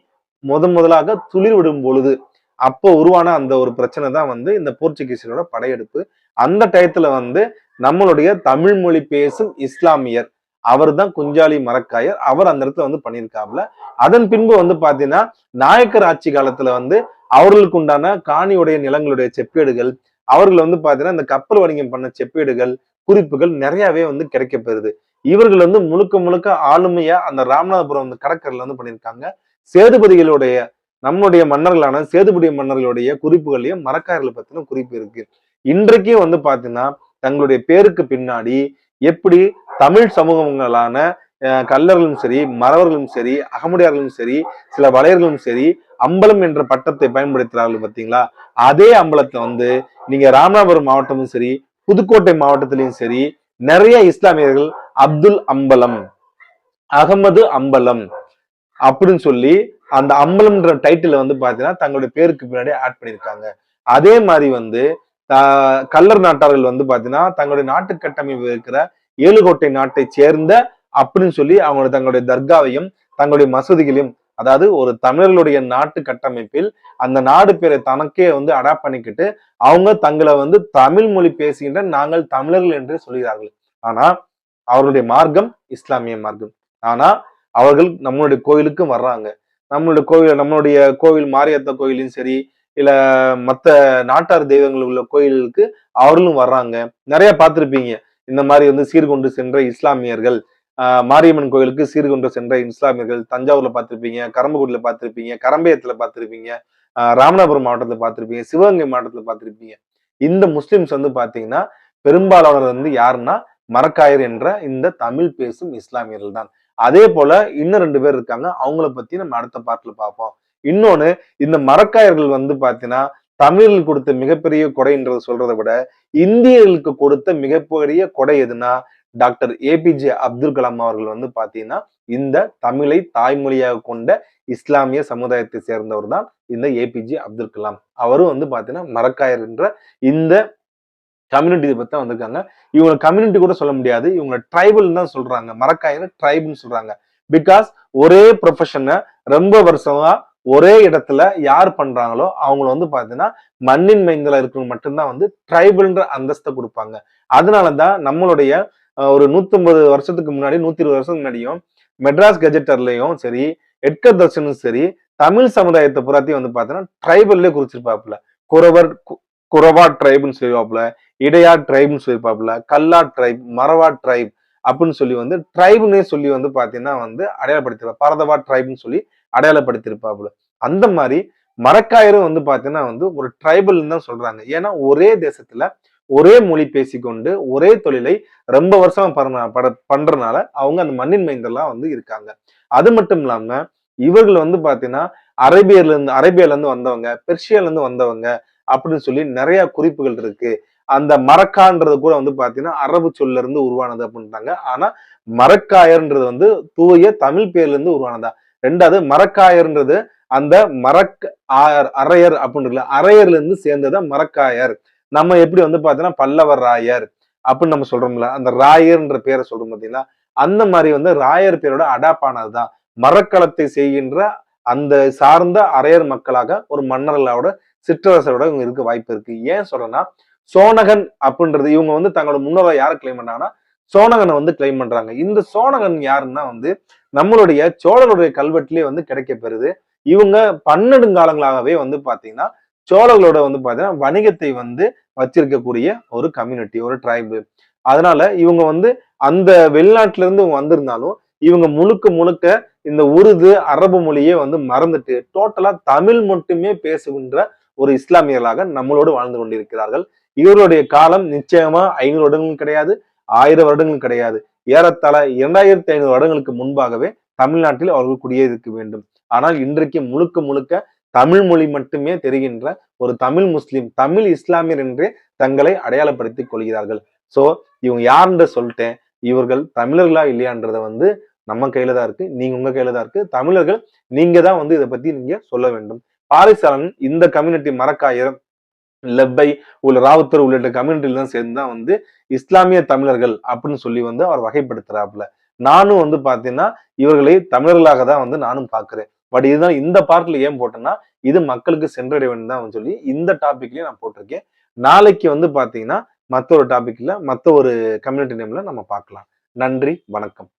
முதலாக துளிர் விடும் பொழுது அப்போ உருவான அந்த ஒரு பிரச்சனை தான் வந்து இந்த போர்ச்சுகீசியரோட படையெடுப்பு. அந்த டயத்துல வந்து நம்மளுடைய தமிழ் மொழி பேசும் இஸ்லாமியர் அவர் தான் குஞ்சாலி மரக்காயர். அவர் அந்த இடத்துல வந்து பண்ணியிருக்காப்ல. அதன் பின்பு வந்து பாத்தீங்கன்னா நாயக்கர் ஆட்சி காலத்துல வந்து அவர்களுக்கு உண்டான காணியுடைய நிலங்களுடைய செப்பேடுகள் அவர்கள் வந்து பாத்தீங்கன்னா இந்த கப்பல் வணிகம் பண்ண செப்பேடுகள் குறிப்புகள் நிறையவே வந்து கிடைக்கப்பெறுது. இவர்கள் வந்து முழுக்க முழுக்க ஆளுமையா அந்த ராமநாதபுரம் கடற்கரையில வந்து பண்ணியிருக்காங்க. சேதுபதிகளுடைய நம்மளுடைய மன்னர்களான சேதுபதி மன்னர்களுடைய குறிப்புகளையும் மரக்காயர்களை பத்தின குறிப்பு இருக்கு. இன்றைக்கும் வந்து பாத்தீங்கன்னா தங்களுடைய பேருக்கு பின்னாடி எப்படி தமிழ் சமூகங்களான கல்லர்களும் சரி, மறவர்களும் சரி, அகமுடையார்களும் சரி, சில வளையர்களும் சரி, அம்பலம் என்ற பட்டத்தை பயன்படுத்துறார்கள் பார்த்தீங்களா? அதே அம்பலத்தை வந்து நீங்க ராமநாதபுரம் மாவட்டமும் சரி, புதுக்கோட்டை மாவட்டத்திலையும் சரி, நிறைய இஸ்லாமியர்கள் அப்துல் அம்பலம், அகமது அம்பலம் அப்படின்னு சொல்லி அந்த அம்பலம்ன்ற டைட்டில் வந்து பாத்தீங்கன்னா தங்களுடைய பேருக்கு பின்னாடி ஆட் பண்ணியிருக்காங்க. அதே மாதிரி வந்து கல்லர் நாட்டார்கள் வந்து பாத்தீங்கன்னா தங்களுடைய நாட்டு கட்டமைப்பு இருக்கிற ஏழுகோட்டை நாட்டை சேர்ந்த அப்படின்னு சொல்லி அவங்க தங்களுடைய தர்காவையும் தங்களுடைய மசூதிகளையும், அதாவது ஒரு தமிழர்களுடைய நாட்டு கட்டமைப்பில் அந்த நாடு பேரை தனக்கே வந்து அடாப்ட் பண்ணிக்கிட்டு அவங்க தங்களை வந்து தமிழ் மொழி பேசுகின்ற நாங்கள் தமிழர்கள் என்று சொல்கிறார்கள். ஆனா அவர்களுடைய மார்க்கம் இஸ்லாமிய மார்க்கம். ஆனா அவர்கள் நம்மளுடைய கோயிலுக்கும் வர்றாங்க. நம்மளுடைய கோவில் மாரியத்த கோயிலும் சரி, இல்ல மத்த நாட்டார் தெய்வங்கள் உள்ள கோயிலுக்கு அவர்களும் வர்றாங்க. நிறைய பார்த்திருப்பீங்க. இந்த மாதிரி வந்து சீர்கொண்டு சென்ற இஸ்லாமியர்கள், மாரியம்மன் கோயிலுக்கு சீர்கொண்டு சென்ற இஸ்லாமியர்கள் தஞ்சாவூர்ல பார்த்திருப்பீங்க, கரம்பக்குடியில பார்த்திருப்பீங்க, கரம்பயத்துல பார்த்திருப்பீங்க, ராமநாதபுரம் மாவட்டத்துல பார்த்திருப்பீங்க, சிவகங்கை மாவட்டத்துல பார்த்திருப்பீங்க. இந்த முஸ்லிம்ஸ் வந்து பாத்தீங்கன்னா பெரும்பாலானவர் வந்து யாருன்னா மரக்காயர் என்ற இந்த தமிழ் பேசும் இஸ்லாமியர்கள் தான். அதே போல இன்னும் 2 பேர் இருக்காங்க. அவங்கள பத்தி நம்ம அடுத்த பார்ட்ல பார்ப்போம். இன்னொன்னு, இந்த மரக்காயர்கள் வந்து பாத்தீங்கன்னா தமிழில் கொடுத்த மிகப்பெரிய கொடைன்றத சொல்றதை விட இந்தியர்களுக்கு கொடுத்த மிகப்பெரிய கொடை எதுனா டாக்டர் ஏபிஜே அப்துல் கலாம் அவர்கள் வந்து பாத்தீங்கன்னா இந்த தமிழை தாய்மொழியாக கொண்ட இஸ்லாமிய சமுதாயத்தை சேர்ந்தவர் தான் இந்த ஏபிஜே அப்துல் கலாம். அவரும் வந்து பாத்தீங்கன்னா மரக்காயர் என்ற இந்த கம்யூனிட்டி பத்தி தான் வந்திருக்காங்க. இவங்க கம்யூனிட்டி கூட சொல்ல முடியாது, இவங்க ட்ரைபல் தான் சொல்றாங்க. மரக்காயர் ட்ரைப்னு சொல்றாங்க. பிகாஸ் ஒரே ப்ரொஃபஷனை ரொம்ப வருஷமா ஒரே இடத்துல யார் பண்றாங்களோ அவங்கள வந்து பாத்தீங்கன்னா மண்ணின் மைந்தல இருக்கிறவங்க மட்டும்தான் வந்து ட்ரைபல்ன்ற அந்தஸ்தை கொடுப்பாங்க. அதனாலதான் நம்மளுடைய ஒரு 150 வருஷத்துக்கு முன்னாடி 120 வருஷத்துக்கு முன்னாடியும் மெட்ராஸ் கெஜெட்டர்லயும் சரி, எட்கர் தர்ஷனும் சரி, தமிழ் சமுதாயத்தை புறாத்தையும் வந்து பாத்தீங்கன்னா ட்ரைபல்லே குறிச்சிருப்பாப்புல. குறவர் குறவா ட்ரைப்னு சொல்லிவாப்புல, இடையா ட்ரைப்னு சொல்லியிருப்பாப்புல, கல்லா ட்ரைப், மரவா ட்ரைப் அப்படின்னு சொல்லி வந்து ட்ரைப்னே சொல்லி வந்து பாத்தீங்கன்னா வந்து அடையாளப்படுத்திருப்பா, பரதவா ட்ரைப்னு சொல்லி அடையாளப்படுத்திருப்பாப்புல. அந்த மாதிரி மரக்காயரும் வந்து பாத்தீங்கன்னா வந்து ஒரு ட்ரைபல் தான் சொல்றாங்க. ஏன்னா ஒரே தேசத்துல ஒரே மொழி பேசிக்கொண்டு ஒரே தொழிலை ரொம்ப வருஷமா பண்றதுனால அவங்க அந்த மண்ணின் மைந்தெல்லாம் வந்து இருக்காங்க. அது மட்டும் இல்லாம இவர்கள் வந்து பாத்தீங்கன்னா அரேபியால இருந்து வந்தவங்க, பெர்ஷியால இருந்து வந்தவங்க அப்படின்னு சொல்லி நிறைய குறிப்புகள் இருக்கு. அந்த மரக்கான்றது கூட வந்து பாத்தீங்கன்னா அரபு சொல்ல இருந்து உருவானது அப்படின்ட்டாங்க. ஆனா மரக்காயர்ன்றது வந்து தூய தமிழ் பேர்ல இருந்து உருவானதா. 2வது மரக்காயர்ன்றது அந்த அரையர் அப்படின்னு அரையர்ல இருந்து சேர்ந்ததா மரக்காயர். நம்ம எப்படி வந்து பாத்தீங்கன்னா பல்லவர் ராயர் அப்படின்னு நம்ம சொல்றோம்ல, அந்த ராயர்ன்ற பேரை சொல்றோம் பாத்தீங்களா, அந்த மாதிரி வந்து ராயர் பேரோட அடாப்ட் ஆனதுதான். மரக்களத்தை செய்கின்ற அந்த சார்ந்த அரையர் மக்களாக ஒரு மன்னர்களோட சிற்றரசரோட இவங்க இருக்க வாய்ப்பு இருக்கு. ஏன் சொல்றேன்னா சோனகன் அப்படின்றது இவங்க வந்து தங்களோட முன்னோரை யாரை கிளைம் பண்றாங்கன்னா சோனகனை வந்து கிளைம் பண்றாங்க. இந்த சோனகன் யாருன்னா வந்து நம்மளுடைய சோழருடைய கல்வெட்டிலே வந்து கிடைக்க பெறுது. இவங்க பன்னெடுங்காலங்களாகவே வந்து பாத்தீங்கன்னா சோழர்களோட வந்து பாத்தீங்கன்னா வணிகத்தை வந்து வச்சிருக்கக்கூடிய ஒரு கம்யூனிட்டி, ஒரு ட்ரைபு. அதனால இவங்க வந்து அந்த வெளிநாட்டுல இருந்து வந்திருந்தாலும் இவங்க முழுக்க முழுக்க இந்த உருது அரபு மொழியே வந்து மறந்துட்டு டோட்டலா தமிழ் மட்டுமே பேசுகின்ற ஒரு இஸ்லாமியர்களாக நம்மளோடு வாழ்ந்து கொண்டிருக்கிறார்கள். இவருடைய காலம் நிச்சயமா 500 வருடங்களும் கிடையாது, 1000 வருடங்களும் கிடையாது. ஏறத்தாழ 2500 வருடங்களுக்கு முன்பாகவே தமிழ்நாட்டில் அவர்கள் குடியேறிக்க வேண்டும். ஆனால் இன்றைக்கு முழுக்க முழுக்க தமிழ் மொழி மட்டுமே தெரிகின்ற ஒரு தமிழ் முஸ்லிம், தமிழ் இஸ்லாமியர் என்றே தங்களை அடையாளப்படுத்திக் கொள்கிறார்கள். சோ இவங்க யாருன்ற சொல்லிட்டேன். இவர்கள் தமிழர்களா இல்லையான்றத வந்து நம்ம கையில தான் இருக்கு, நீங்க உங்க கையில தான் இருக்கு. தமிழர்கள் நீங்க தான் வந்து இதை பத்தி நீங்க சொல்ல வேண்டும். பாரிசாலன் இந்த கம்யூனிட்டி மரக்காயர், லெப்பை உள்ள ராவுத்தர் உள்ளிட்ட கம்யூனிட்டில தான் சேர்ந்துதான் வந்து இஸ்லாமிய தமிழர்கள் அப்படின்னு சொல்லி வந்து அவர் வகைப்படுத்துறாப்புல. நானும் வந்து பாத்தீங்கன்னா இவர்களை தமிழர்களாக தான் வந்து நானும் பாக்குறேன். பட் இதுதான் இந்த பார்ட்ல ஏன் போட்டேன்னா இது மக்களுக்கு சென்றடைய வேண்டும் தான் சொல்லி இந்த டாபிக்லயும் நான் போட்டிருக்கேன். நாளைக்கு வந்து பாத்தீங்கன்னா மத்த ஒரு டாபிக்ல மத்த ஒரு கம்யூனிட்டி நேம்ல நம்ம பார்க்கலாம். நன்றி, வணக்கம்.